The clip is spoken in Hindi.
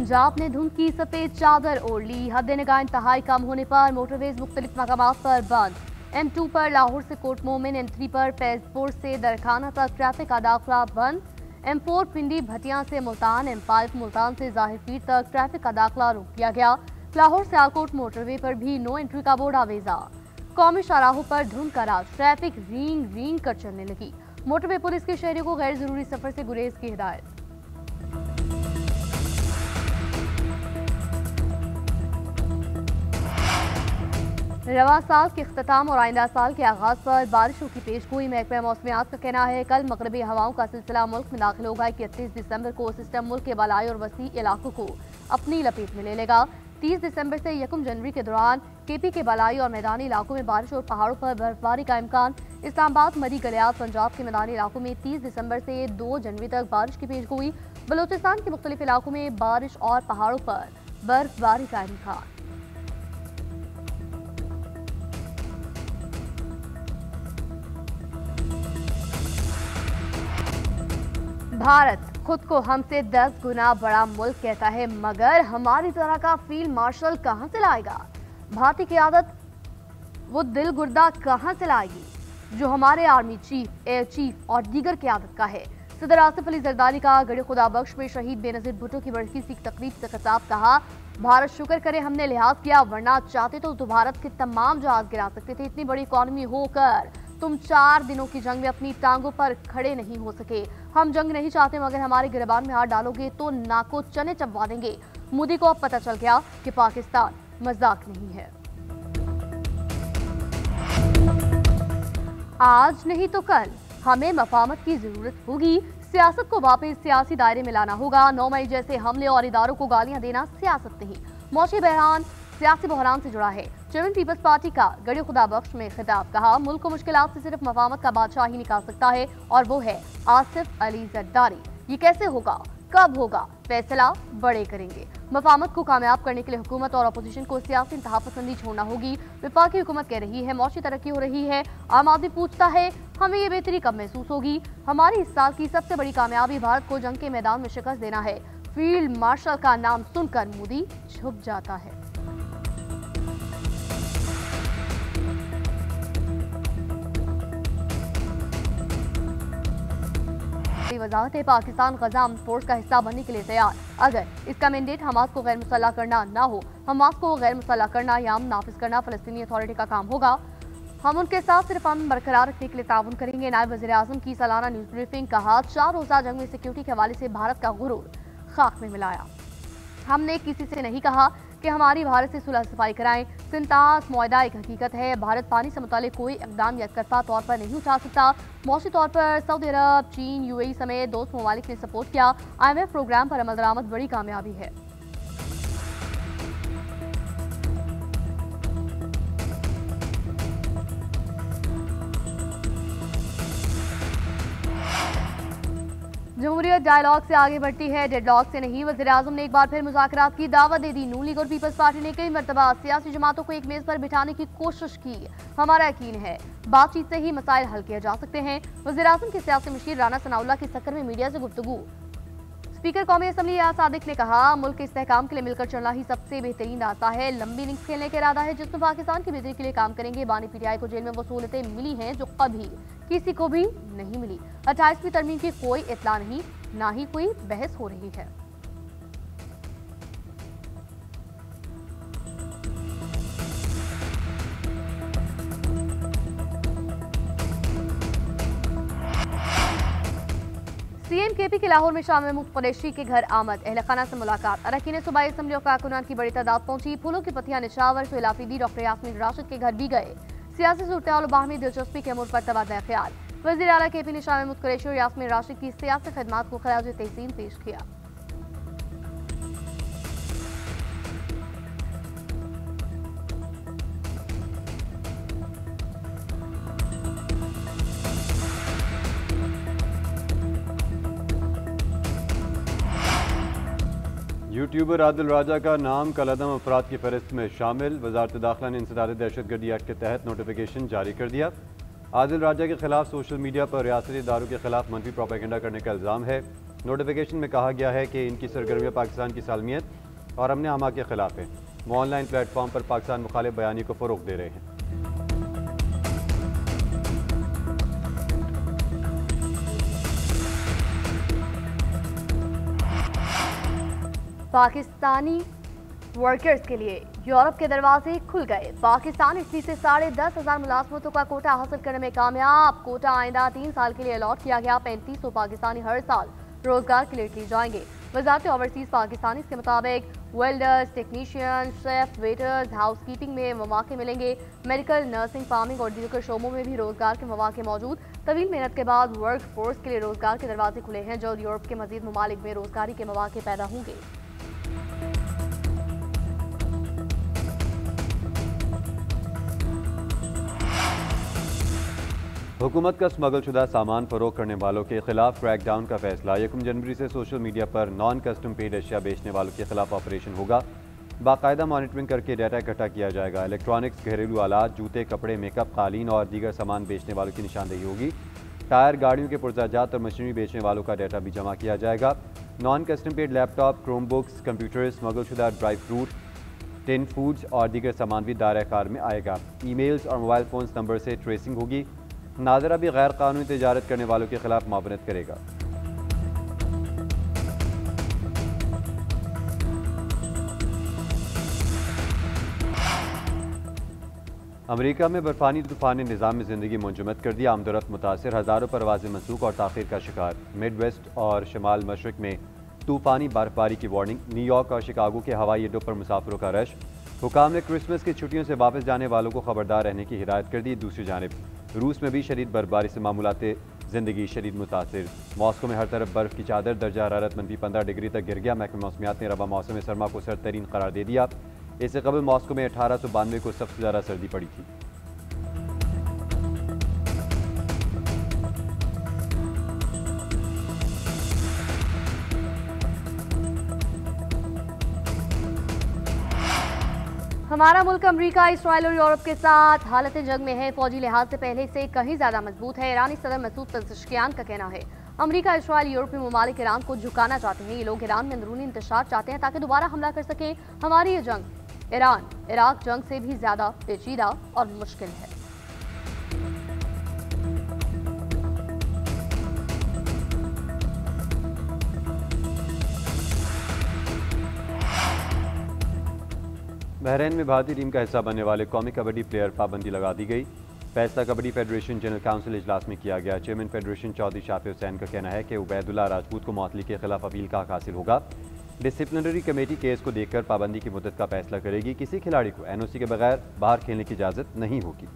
पंजाब ने धुंध की सफेद चादर ओढ़ ली। हद निगाह इंतहाई कम होने पर मोटरवेज मुख्तलिफ मकामात पर बंद। M2 पर लाहौर से कोट मोमिन, M3 पर फैजपुर से दरखाना तक ट्रैफिक का दाखिला बंद। M4 पिंडी भटिया से मुल्तान, M5 मुल्तान से जाहिर पीर तक ट्रैफिक का दाखिला रोक दिया गया। लाहौर से आलकोट मोटरवे पर भी नो एंट्री का बोर्ड आवेजा। कौमी शाहराहों पर धुंध का राज, ट्रैफिक रींग रींग कर चलने लगी। मोटरवे पुलिस के शहरियों को गैर जरूरी सफर से गुरेज की हिदायत। रवा साल के इख्तिताम और आइंदा साल के आगाज पर बारिशों की पेशगोई। महकमा मौसमियात का कहना है कल मगरबी हवाओं का सिलसिला मुल्क में दाखिल होगा। 31 दिसंबर को सिस्टम मुल्क के बलाई और वसी इलाकों को अपनी लपेट में ले लेगा। 30 दिसंबर से 1 जनवरी के दौरान KP के बलाई और मैदानी इलाकों में बारिश और पहाड़ों पर बर्फबारी का इम्कान। इस्लामाबाद, मरी, गलियात, पंजाब के मैदानी इलाकों में 30 दिसंबर से 2 जनवरी तक बारिश की पेशगोई। बलूचिस्तान के मुख्तलिफ इलाकों में बारिश और पहाड़ों पर बर्फबारी का इम्कान। भारत खुद को हमसे 10 गुना बड़ा मुल्क कहता है, मगर हमारी तरह का फील्ड मार्शल कहां से लाएगा? भारतीय क़यादत वो दिल गुर्दा कहां से लाएगी जो हमारे आर्मी चीफ, एयर चीफ और दीगर क़यादत का है? सदर आसिफ अली जरदारी का गड़े खुदा बख्श में शहीद बेनजीर भुट्टो की बरसी की तकरीब से खिताब। कहा, भारत शुक्र करे हमने लिहाज किया, वरना चाहते तो भारत के तमाम जहाज गिरा सकते थे। इतनी बड़ी इकॉनमी होकर तुम 4 दिनों की जंग में अपनी टांगों पर खड़े नहीं हो सके। हम जंग नहीं चाहते, मगर हमारे गिरबान में हाथ डालोगे तो नाको चने चबवा देंगे। मोदी को अब पता चल गया कि पाकिस्तान मजाक नहीं है। आज नहीं तो कल हमें मफामत की जरूरत होगी। सियासत को वापस सियासी दायरे में लाना होगा। 9 मई जैसे हमले और इदारों को गालियां देना सियासत नहीं। मौशी बहरान सियासी बहरान से जुड़ा है। चेयरमैन पीपल्स पार्टी का गड़े खुदा बख्श में खिताब। कहा, मुल्क को मुश्किलात से सिर्फ मफामत का बादशाह ही निकाल सकता है, और वो है आसिफ अली जरदारी। ये कैसे होगा, कब होगा, फैसला बड़े करेंगे। मफामत को कामयाब करने के लिए हुकूमत और अपोजिशन को सियासी इंतहापसंदी छोड़ना होगी। वफाकी हुकूमत कह रही है मौशी तरक्की हो रही है। आम आदमी पूछता है हमें ये बेहतरी कब महसूस होगी? हमारी इस साल की सबसे बड़ी कामयाबी भारत को जंग के मैदान में शिकस्त देना है। फील्ड मार्शल का नाम सुनकर मोदी छुप जाता है। वजाहत है, पाकिस्तान गजा आर्म्ड फोर्स का हिस्सा बनने के लिए तैयार, अगर इसका मैंडेट हमास को गैर मुसल्लह करना ना हो। हमास को गैर मुसल्लह करना या अमन नाफिज करना फलस्तीनी अथॉरिटी का काम होगा। हम उनके साथ सिर्फ अमन बरकरार रखने के लिए ताउन करेंगे। नायब वज़ीर आज़म की सालाना न्यूज ब्रीफिंग। कहा, 4 रोज़ा जंग में सिक्योरिटी के हवाले से भारत का गुरूर खाक में मिलाया। हमने किसी से नहीं कहा कि हमारी भारत से सुलह सफाई कराएं। सिंतास मुआहदा एक हकीकत है। भारत पानी से मुतालिक कोई इक़दाम यकतरफा तौर पर नहीं उठा सकता। मौसी तौर पर सऊदी अरब, चीन, UAE समेत दोस्त ममालिक ने सपोर्ट किया। IMF प्रोग्राम पर अमल दरामद बड़ी कामयाबी है। जमहूरियत डायलॉग से आगे बढ़ती है, डेडलॉक से नहीं। वज़ीर आज़म ने एक बार फिर मुज़ाकरात की दावत दे दी। नून लीग और पीपल्स पार्टी ने कई मरतबा सियासी जमातों को एक मेज पर बिठाने की कोशिश की। हमारा यकीन है बातचीत से ही मसाइल हल किए जा सकते हैं। वज़ीर आज़म के सियासी मशीर राना सनाउल्लाह की सक्कर में मीडिया से गुफ्तगू। स्पीकर कौमी असम्बली याद सादिक ने कहा, मुल्क के इस्तेहकाम के लिए मिलकर चलना ही सबसे बेहतरीन रास्ता है। लंबी इनिंग्स खेलने का इरादा है जिसमें पाकिस्तान की बेहतरी के लिए काम करेंगे। बानी PTI को जेल में वो सहूलतें मिली हैं जो कभी किसी को भी नहीं मिली। 28वीं तरमीम की कोई इत्तला नहीं, ना ही कोई बहस हो रही है। CM KP के लाहौर में शामिल मुफ्त कुरैशी के घर आमद। अहल खाना से मुलाकात। अरकान सूबाई असम्बली और कारकुनान की बड़ी तादाद पहुंची। फूलों की पत्तियां निछावर। सुहेल आफरीदी, डॉक्टर यास्मीन राशिद के घर भी गए। सियासी सूरत-ए-हाल और बाहमी दिलचस्पी के अमूर पर तबादला ख्याल। वज़ीर आला KP ने शामिल मुफ्त कुरैशी और यास्मीन राशिद की सियासी खिदमात को खराज तहसीन पेश किया। यूट्यूबर आदिल राजा का नाम कलअदम अफराद की फहरिस्त में शामिल। वजारत दाखिला ने इंसदाद दहशतगर्दी एक्ट के तहत नोटिफिकेशन जारी कर दिया। आदिल राजा के खिलाफ सोशल मीडिया पर रियासती इदारों के खिलाफ मनफी प्रोपेगेंडा करने का इल्ज़ाम है। नोटिफिकेशन में कहा गया है कि इनकी सरगर्मियाँ पाकिस्तान की सालमियत और अमन आमा के खिलाफ है। वो ऑनलाइन प्लेटफॉर्म पर पाकिस्तान मुखालिफ बयानी को फ़रोग़ दे रहे हैं। पाकिस्तानी वर्कर्स के लिए यूरोप के दरवाजे खुल गए। पाकिस्तान इटली से 10,500 मुलाजमतों का कोटा हासिल करने में कामयाब। कोटा आइंदा 3 साल के लिए अलॉट किया गया। 3500 पाकिस्तानी हर साल रोजगार के लिए इटली जाएंगे। वजारत ओवरसीज पाकिस्तानी के मुताबिक welders, technician, chef, waiters, house keeping में मौके मिलेंगे। मेडिकल, नर्सिंग, फार्मिंग और दीगर शोबों में भी रोजगार के मौके मौजूद। तवील मेहनत के बाद वर्क फोर्स के लिए रोजगार के दरवाजे खुले हैं। जल्द यूरोप के मजीद ममालिक में रोजगारी के मौके पैदा होंगे। हुकूमत का स्मगलशुदा सामान फरोख्त करने वालों के खिलाफ क्रैकडाउन का फैसला। 1 जनवरी से सोशल मीडिया पर नॉन कस्टम पेड अशिया बेचने वालों के खिलाफ ऑपरेशन होगा। बाकायदा मॉनिटरिंग करके डाटा इकट्ठा किया जाएगा। इलेक्ट्रॉनिक्स, घरेलू आलात, जूते, कपड़े, मेकअप, कालीन और दीगर सामान बेचने वालों की निशानदेही होगी। टायर, गाड़ियों के पुर्जाजात और मशीनरी बेचने वालों का डाटा भी जमा किया जाएगा। Non custom paid laptop, Chrome books, computer, स्मगलशुदा ड्राई फ्रूट, टिन फूड्स और दीगर सामान भी दायरे कार में आएगा। ईमेल्स और मोबाइल फोन नंबर से ट्रेसिंग होगी। नाजरा भी गैर कानूनी तिजारत करने वालों के खिलाफ मुआवनत करेगा। अमेरिका में बर्फानी तूफान ने निज़ाम में ज़िंदगी मुंजमद कर दिया। आमदोरफ्त मुतासिर, हज़ारों परवाज़ें मनसूख और ताख़ीर का शिकार। मिड वेस्ट और शमाल मशरक़ में तूफ़ानी बर्फबारी की वार्निंग। न्यूयॉर्क और शिकागो के हवाई अड्डों पर मुसाफिरों का रश। हुकाम ने क्रिसमस की छुट्टियों से वापस जाने वालों को खबरदार रहने की हिदायत कर दी। दूसरी जानिब रूस में भी शदीद बर्फबारी से मामूलात ज़िंदगी शदीद मुतासिर। मॉस्को में हर तरफ बर्फ़ की चादर। दर्जा हरारत -15 डिग्री तक गिर गया। महकमा मौसमियात ने रबा मौसम सरमा को सर्द तरीन करार दे दिया। इससे कबल मॉस्को में 1892 को सबसे ज़्यादा सर्दी पड़ी थी। हमारा मुल्क अमेरिका, इसराइल और यूरोप के साथ हालत जंग में है। फौजी लिहाज से पहले से कहीं ज्यादा मजबूत है। ईरानी सदर मसूद पेज़ेश्कियान का कहना है अमेरिका, इसराइल, यूरोपीय ममालिक ईरान को झुकाना चाहते हैं। ये लोग ईरान में अंदरूनी इंतशार चाहते हैं ताकि दोबारा हमला कर सके। हमारी ये जंग ईरान इराक जंग से भी ज्यादा पेचीदा और मुश्किल है। बहरीन में भारतीय टीम का हिस्सा बनने वाले कौमी कबड्डी प्लेयर पाबंदी लगा दी गई। फैसला कबड्डी फेडरेशन जनरल काउंसिल इजलास में किया गया। चेयरमैन फेडरेशन चौधरी शाफी हुसैन का कहना है कि उबैदुल्लाह राजपूत को मुअत्तली के खिलाफ अपील का हक हासिल होगा। डिसिप्लिनरी कमेटी केस को देखकर पाबंदी की मुद्दत का फैसला करेगी। किसी खिलाड़ी को NOC के बगैर बाहर खेलने की इजाज़त नहीं होगी।